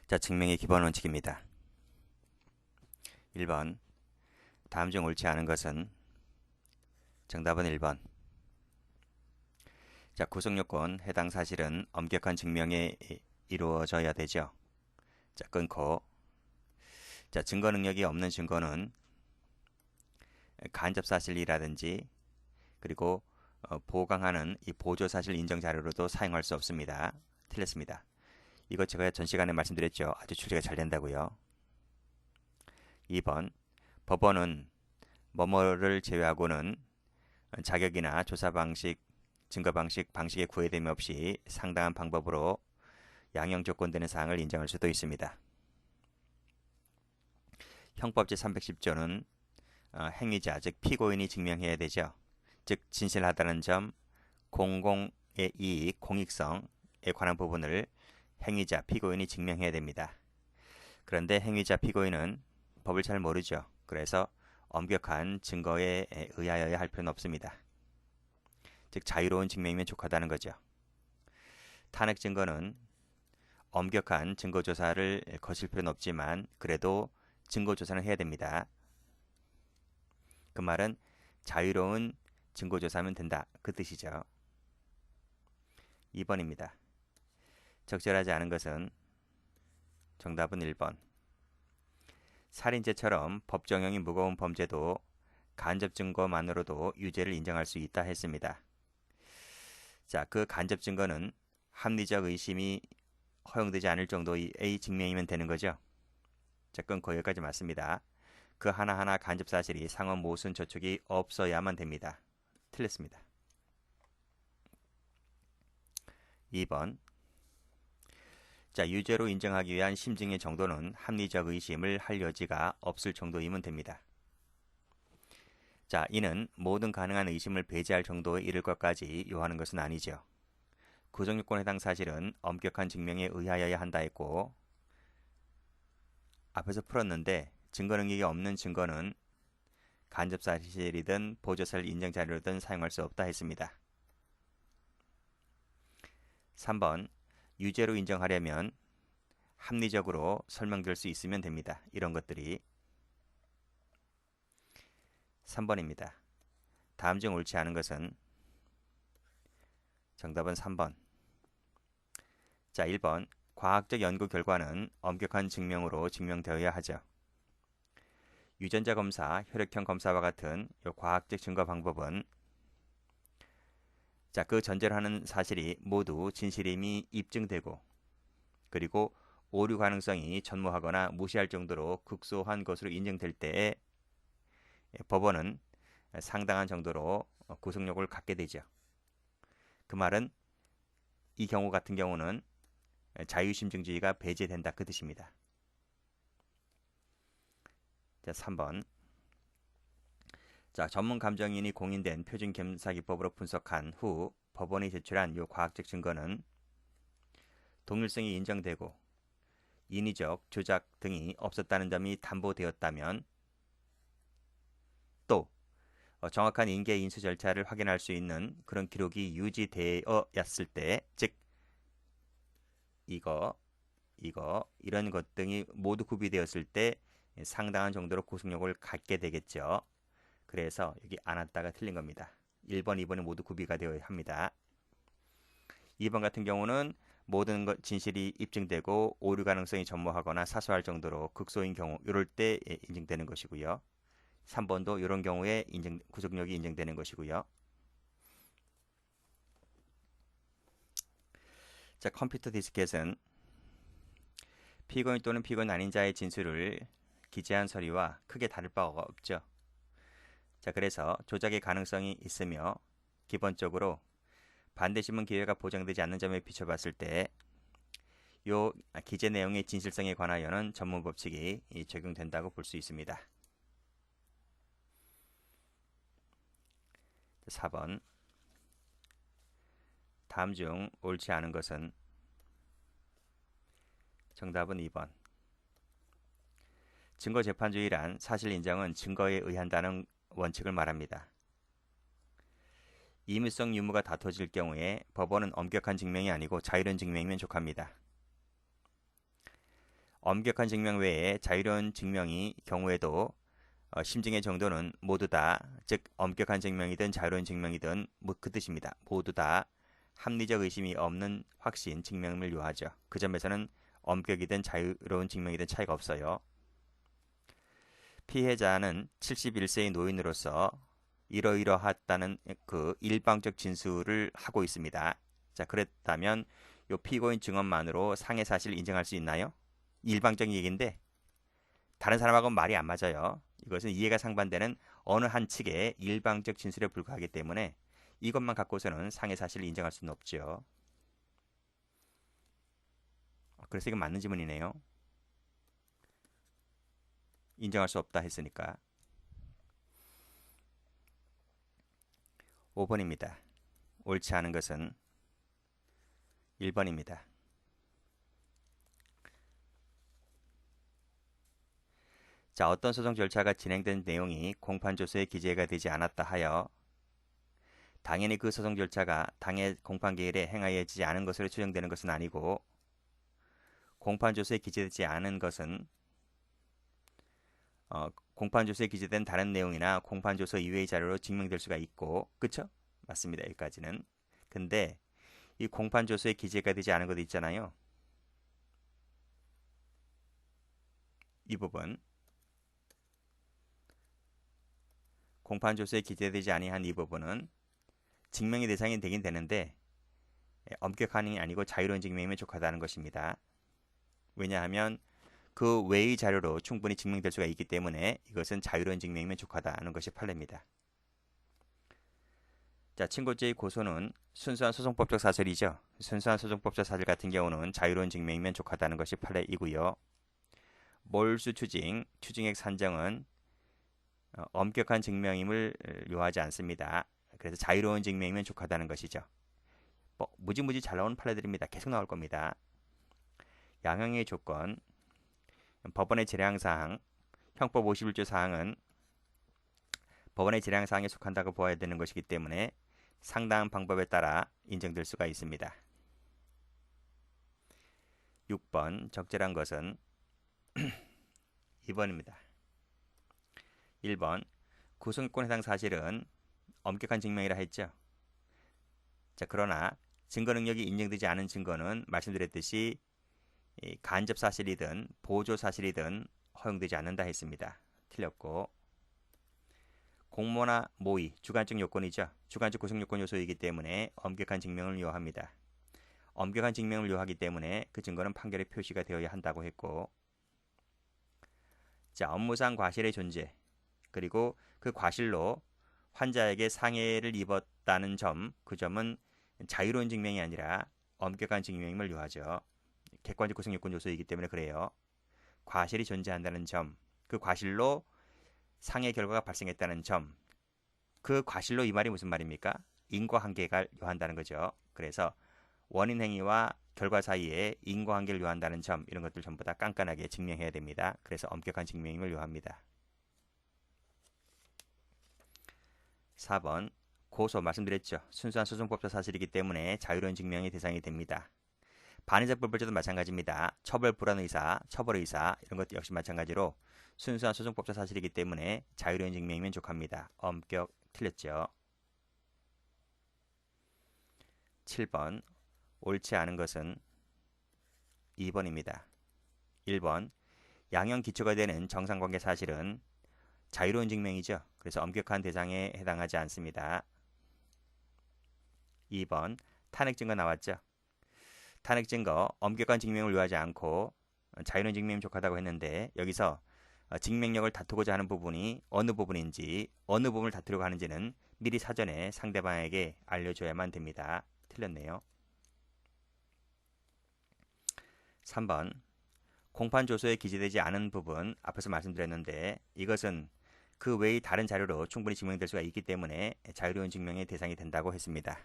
자, 증명의 기본 원칙입니다. 1번. 다음 중 옳지 않은 것은 정답은 1번. 자, 구속요건 해당 사실은 엄격한 증명에 이루어져야 되죠. 자, 끊고. 자, 증거 능력이 없는 증거는 간접 사실이라든지 그리고 보강하는 이 보조 사실 인정 자료로도 사용할 수 없습니다. 틀렸습니다. 이거 제가 전 시간에 말씀드렸죠. 아주 추리가 잘 된다고요. 2번. 법원은 뭐뭐를 제외하고는 자격이나 조사 방식, 증거 방식, 방식의 구애됨이 없이 상당한 방법으로 양형 조건되는 사항을 인정할 수도 있습니다. 형법 제310조는 행위자, 즉 피고인이 증명해야 되죠. 즉 진실하다는 점, 공공의 이익, 공익성에 관한 부분을 행위자, 피고인이 증명해야 됩니다. 그런데 행위자, 피고인은 법을 잘 모르죠. 그래서 엄격한 증거에 의하여야 할 필요는 없습니다. 즉 자유로운 증명이면 족하다는 거죠. 탄핵 증거는 엄격한 증거조사를 거칠 필요는 없지만 그래도 증거조사는 해야 됩니다. 그 말은 자유로운 증거조사하면 된다. 그 뜻이죠. 2번입니다. 적절하지 않은 것은 정답은 1번. 살인죄처럼 법정형이 무거운 범죄도 간접 증거만으로도 유죄를 인정할 수 있다 했습니다. 자, 그 간접 증거는 합리적 의심이 허용되지 않을 정도의 증명이면 되는 거죠. 자, 끊고 여기까지 맞습니다. 그 하나하나 간접 사실이 상원 모순 저촉이 없어야만 됩니다. 틀렸습니다. 2번. 자, 유죄로 인정하기 위한 심증의 정도는 합리적 의심을 할 여지가 없을 정도이면 됩니다. 자, 이는 모든 가능한 의심을 배제할 정도에 이를 것까지 요하는 것은 아니죠. 구속요건에 해당 사실은 엄격한 증명에 의하여야 한다 했고 앞에서 풀었는데 증거 능력이 없는 증거는 간접 사실이든 보조사실 인정 자료든 사용할 수 없다 했습니다. 3번. 유죄로 인정하려면 합리적으로 설명될 수 있으면 됩니다. 이런 것들이 3번입니다. 다음 중 옳지 않은 것은 정답은 3번. 자, 1번. 과학적 연구 결과는 엄격한 증명으로 증명되어야 하죠. 유전자 검사, 혈액형 검사와 같은 이 과학적 증거 방법은 자, 그 전제로 하는 사실이 모두 진실임이 입증되고 그리고 오류 가능성이 전무하거나 무시할 정도로 극소한 것으로 인정될 때에 법원은 상당한 정도로 구속력을 갖게 되죠. 그 말은 이 경우 같은 경우는 자유심증주의가 배제된다 그 뜻입니다. 자, 3번. 자, 전문 감정인이 공인된 표준 검사 기법으로 분석한 후 법원이 제출한 이 과학적 증거는 동일성이 인정되고 인위적 조작 등이 없었다는 점이 담보되었다면 또 정확한 인계 인수 절차를 확인할 수 있는 그런 기록이 유지되었을 때, 즉 이런 것 등이 모두 구비되었을 때 상당한 정도로 구속력을 갖게 되겠죠. 그래서 여기 안 왔다가 틀린 겁니다. 1번, 2번이 모두 구비가 되어야 합니다. 2번 같은 경우는 모든 진실이 입증되고 오류 가능성이 전무하거나 사소할 정도로 극소인 경우 이럴 때 인정되는 것이고요. 3번도 이런 경우에 구속력이 인정되는 것이고요. 자, 컴퓨터 디스켓은 피고인 또는 피고인 아닌 자의 진술을 기재한 서류와 크게 다를 바가 없죠. 자, 그래서 조작의 가능성이 있으며 기본적으로 반대신문 기회가 보장되지 않는 점에 비춰봤을 때 요 기재 내용의 진실성에 관하여는 전문 법칙이 적용된다고 볼 수 있습니다. 4번. 다음 중 옳지 않은 것은 정답은 2번. 증거재판주의란 사실 인정은 증거에 의한다는 원칙을 말합니다. 임의성 유무가 다퉈질 경우에 법원은 엄격한 증명이 아니고 자유로운 증명이면 족합니다. 엄격한 증명 외에 자유로운 증명이 경우에도 심증의 정도는 모두 다, 즉 엄격한 증명이든 자유로운 증명이든 뭐 그 뜻입니다. 모두 다 합리적 의심이 없는 확신 증명을 요하죠. 그 점에서는 엄격이든 자유로운 증명이든 차이가 없어요. 피해자는 71세의 노인으로서 이러이러하다는 그 일방적 진술을 하고 있습니다. 자, 그랬다면 이 피고인 증언만으로 상해 사실을 인정할 수 있나요? 일방적인 얘기인데 다른 사람하고는 말이 안 맞아요. 이것은 이해가 상반되는 어느 한 측의 일방적 진술에 불과하기 때문에 이것만 갖고서는 상해 사실을 인정할 수는 없죠. 그래서 이건 맞는 지문이네요. 인정할 수 없다 했으니까. 5번입니다. 옳지 않은 것은 1번입니다. 자, 어떤 소송 절차가 진행된 내용이 공판조서에 기재가 되지 않았다 하여 당연히 그 소송 절차가 당해 공판기일에 행하여지지 않은 것으로 추정되는 것은 아니고, 공판조서에 기재되지 않은 것은 공판조서에 기재된 다른 내용이나 공판조서 이외의 자료로 증명될 수가 있고, 그쵸? 맞습니다. 여기까지는. 근데 이 공판조서에 기재가 되지 않은 것도 있잖아요. 이 부분. 공판조서에 기재되지 아니한 이 부분은 증명의 대상이 되긴 되는데 엄격한이 아니고 자유로운 증명이면 족하다는 것입니다. 왜냐하면 그 외의 자료로 충분히 증명될 수가 있기 때문에 이것은 자유로운 증명이면 족하다는 것이 판례입니다. 자, 친고죄의 고소는 순수한 소송법적 사설이죠. 순수한 소송법적 사설 같은 경우는 자유로운 증명이면 족하다는 것이 판례이고요. 몰수 추징액 산정은 엄격한 증명임을 요하지 않습니다. 그래서 자유로운 증명이면 족하다는 것이죠. 뭐, 무지무지 잘 나오는 판례들입니다. 계속 나올 겁니다. 양형의 조건, 법원의 재량사항, 형법 51조 사항은 법원의 재량사항에 속한다고 보아야 되는 것이기 때문에 상당한 방법에 따라 인정될 수가 있습니다. 6번 적절한 것은 2번입니다. 1번 구성권 해당 사실은 엄격한 증명이라 했죠. 자, 그러나 증거 능력이 인정되지 않은 증거는 말씀드렸듯이 간접 사실이든 보조 사실이든 허용되지 않는다 했습니다. 틀렸고, 공모나 모의, 주관적 요건이죠. 주관적 구성 요건 요소이기 때문에 엄격한 증명을 요합니다. 엄격한 증명을 요하기 때문에 그 증거는 판결에 표시가 되어야 한다고 했고, 자, 업무상 과실의 존재, 그리고 그 과실로 환자에게 상해를 입었다는 점, 그 점은 자유로운 증명이 아니라 엄격한 증명임을 요하죠. 객관적 구성 요건 요소이기 때문에 그래요. 과실이 존재한다는 점, 그 과실로 상해 결과가 발생했다는 점, 그 과실로 이 말이 무슨 말입니까? 인과관계가 요한다는 거죠. 그래서 원인 행위와 결과 사이에 인과관계를 요한다는 점, 이런 것들 전부 다 깐깐하게 증명해야 됩니다. 그래서 엄격한 증명임을 요합니다. 4번 고소 말씀드렸죠. 순수한 소송법적 사실이기 때문에 자유로운 증명의 대상이 됩니다. 반의적 불벌죄도 마찬가지입니다. 처벌 불안 의사, 처벌 의사 이런 것도 역시 마찬가지로 순수한 소송법적 사실이기 때문에 자유로운 증명이면 족합니다. 엄격 틀렸죠. 7번 옳지 않은 것은 2번입니다. 1번 양형 기초가 되는 정상관계 사실은 자유로운 증명이죠. 그래서 엄격한 대상에 해당하지 않습니다. 2번 탄핵 증거 나왔죠. 탄핵 증거 엄격한 증명을 요하지 않고 자유로운 증명이 족하다고 했는데 여기서 증명력을 다투고자 하는 부분이 어느 부분인지 어느 부분을 다투려고 하는지는 미리 사전에 상대방에게 알려줘야만 됩니다. 틀렸네요. 3번 공판조서에 기재되지 않은 부분 앞에서 말씀드렸는데 이것은 그 외의 다른 자료로 충분히 증명될 수가 있기 때문에 자유로운 증명의 대상이 된다고 했습니다.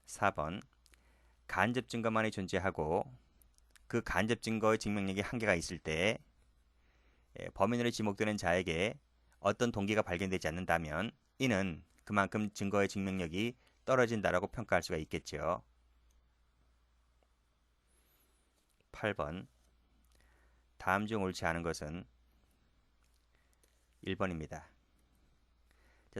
4번 간접 증거만이 존재하고 그 간접 증거의 증명력이 한계가 있을 때 범인으로 지목되는 자에게 어떤 동기가 발견되지 않는다면 이는 그만큼 증거의 증명력이 떨어진다라고 평가할 수가 있겠죠. 8번. 다음 중 옳지 않은 것은 1번입니다.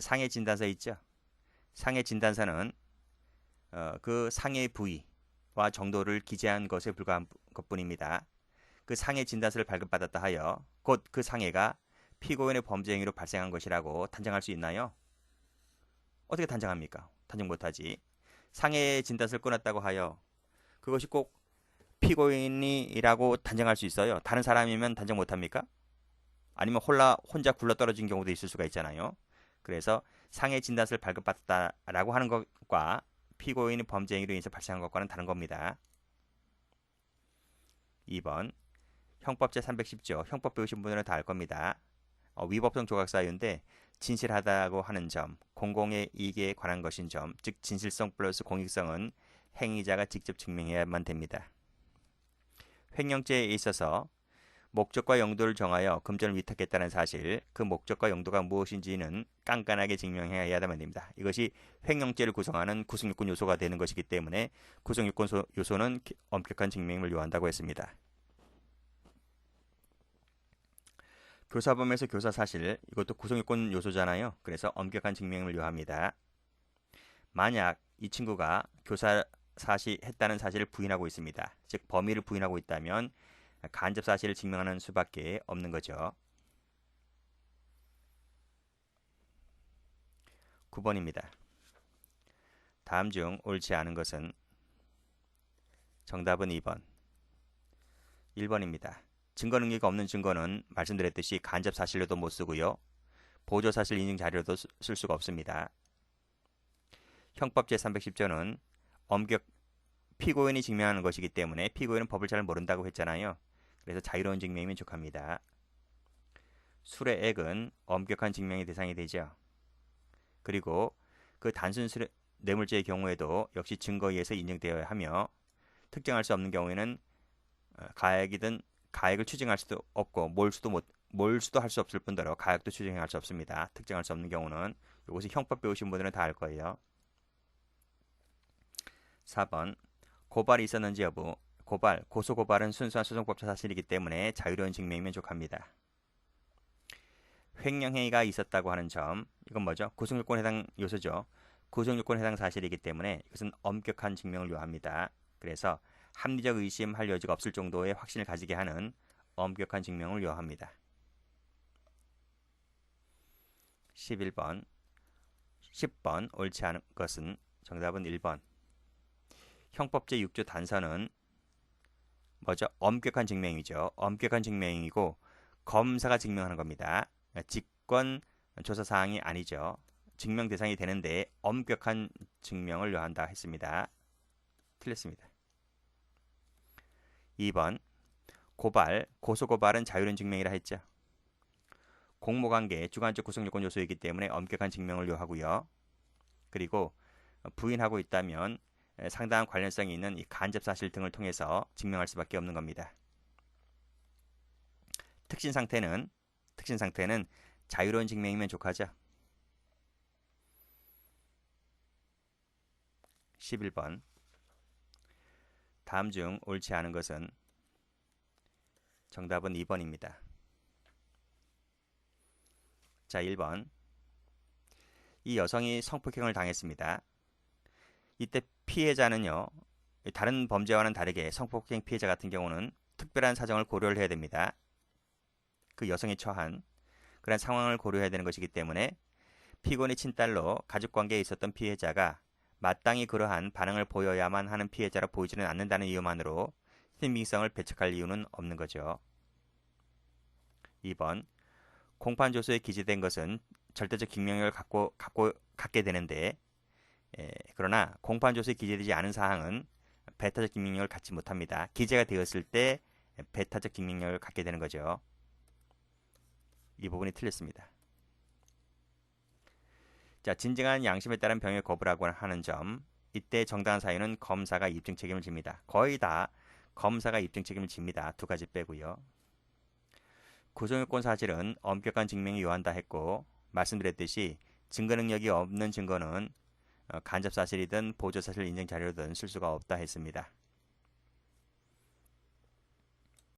상해 진단서 있죠? 상해 진단서는 그 상해의 부위와 정도를 기재한 것에 불과한 것뿐입니다. 그 상해 진단서를 발급받았다 하여 곧 그 상해가 피고인의 범죄 행위로 발생한 것이라고 단정할 수 있나요? 어떻게 단정합니까? 단정 못하지. 상해 진단서를 끊었다고 하여 그것이 꼭 피고인이라고 단정할 수 있어요? 다른 사람이면 단정 못합니까? 아니면 혼자 굴러떨어진 경우도 있을 수가 있잖아요. 그래서 상해 진단서를 발급받았다라고 하는 것과 피고인의 범죄 행위로 인해서 발생한 것과는 다른 겁니다. 2번. 형법 제310조. 형법 배우신 분들은 다 알 겁니다. 위법성 조각 사유인데 진실하다고 하는 점, 공공의 이익에 관한 것인 점, 즉 진실성 플러스 공익성은 행위자가 직접 증명해야만 됩니다. 횡령죄에 있어서 목적과 용도를 정하여 금전을 위탁했다는 사실, 그 목적과 용도가 무엇인지는 깐깐하게 증명해야만 됩니다. 이것이 횡령죄를 구성하는 구속요건 요소가 되는 것이기 때문에 구속요건 요소는 엄격한 증명을 요한다고 했습니다. 교사범에서 교사 사실, 이것도 구속요건 요소잖아요. 그래서 엄격한 증명을 요합니다. 만약 이 친구가 교사 했다는 사실을 부인하고 있습니다. 즉 범위를 부인하고 있다면 간접 사실을 증명하는 수밖에 없는 거죠. 9번입니다. 다음 중 옳지 않은 것은 정답은 2번. 1번입니다. 증거 능력이 없는 증거는 말씀드렸듯이 간접 사실로도 못 쓰고요. 보조 사실 인증 자료로도 쓸 수가 없습니다. 형법 제310조는 피고인이 증명하는 것이기 때문에 피고인은 법을 잘 모른다고 했잖아요. 그래서 자유로운 증명이 민족합니다. 술의 액은 엄격한 증명의 대상이 되죠. 그리고 그 단순 뇌물죄의 경우에도 역시 증거에 의해서 인정되어야 하며 특정할 수 없는 경우에는 가액을 추정할 수도 없고 몰수도 할 수 없을 뿐더러 가액도 추정할 수 없습니다. 특정할 수 없는 경우는 이것이 형법 배우신 분들은 다 알 거예요. 4번. 고발이 있었는지 여부. 고소고발은 순수한 소송법적 사실이기 때문에 자유로운 증명이 만족합니다. 횡령행위가 있었다고 하는 점, 이건 뭐죠? 구속요건에 해당 요소죠. 구속요건에 해당 사실이기 때문에 이것은 엄격한 증명을 요합니다. 그래서 합리적 의심할 여지가 없을 정도의 확신을 가지게 하는 엄격한 증명을 요합니다. 11번. 10번 옳지 않은 것은 정답은 1번. 형법 제6조 단서는 뭐죠? 엄격한 증명이죠. 엄격한 증명이고 검사가 증명하는 겁니다. 직권 조사 사항이 아니죠. 증명 대상이 되는데 엄격한 증명을 요한다 했습니다. 틀렸습니다. 2번. 고소고발은 자유로운 증명이라 했죠. 공모관계, 주관적 구성요건 요소이기 때문에 엄격한 증명을 요하고요. 그리고 부인하고 있다면 상당한 관련성이 있는 이 간접 사실 등을 통해서 증명할 수밖에 없는 겁니다. 특신 상태는 자유로운 증명이면 족하죠. 11번. 다음 중 옳지 않은 것은 정답은 2번입니다. 자, 1번. 이 여성이 성폭행을 당했습니다. 이때 피해자는요, 다른 범죄와는 다르게 성폭행 피해자 같은 경우는 특별한 사정을 고려를 해야 됩니다. 그 여성이 처한 그런 상황을 고려해야 되는 것이기 때문에 피고인의 친딸로 가족관계에 있었던 피해자가 마땅히 그러한 반응을 보여야만 하는 피해자라 보이지는 않는다는 이유만으로 신빙성을 배척할 이유는 없는 거죠. 2번. 공판조서에 기재된 것은 절대적 증명력을 갖게 되는데 그러나 공판조서에 기재되지 않은 사항은 배타적 증명력을 갖지 못합니다. 기재가 되었을 때 배타적 증명력을 갖게 되는 거죠. 이 부분이 틀렸습니다. 자, 진정한 양심에 따른 병역 거부라고 하는 점, 이때 정당한 사유는 검사가 입증 책임을 집니다. 거의 다 검사가 입증 책임을 집니다. 두 가지 빼고요. 구속요건 사실은 엄격한 증명이 요한다 했고, 말씀드렸듯이 증거 능력이 없는 증거는 간접 사실이든 보조 사실 인증 자료든 쓸 수가 없다 했습니다.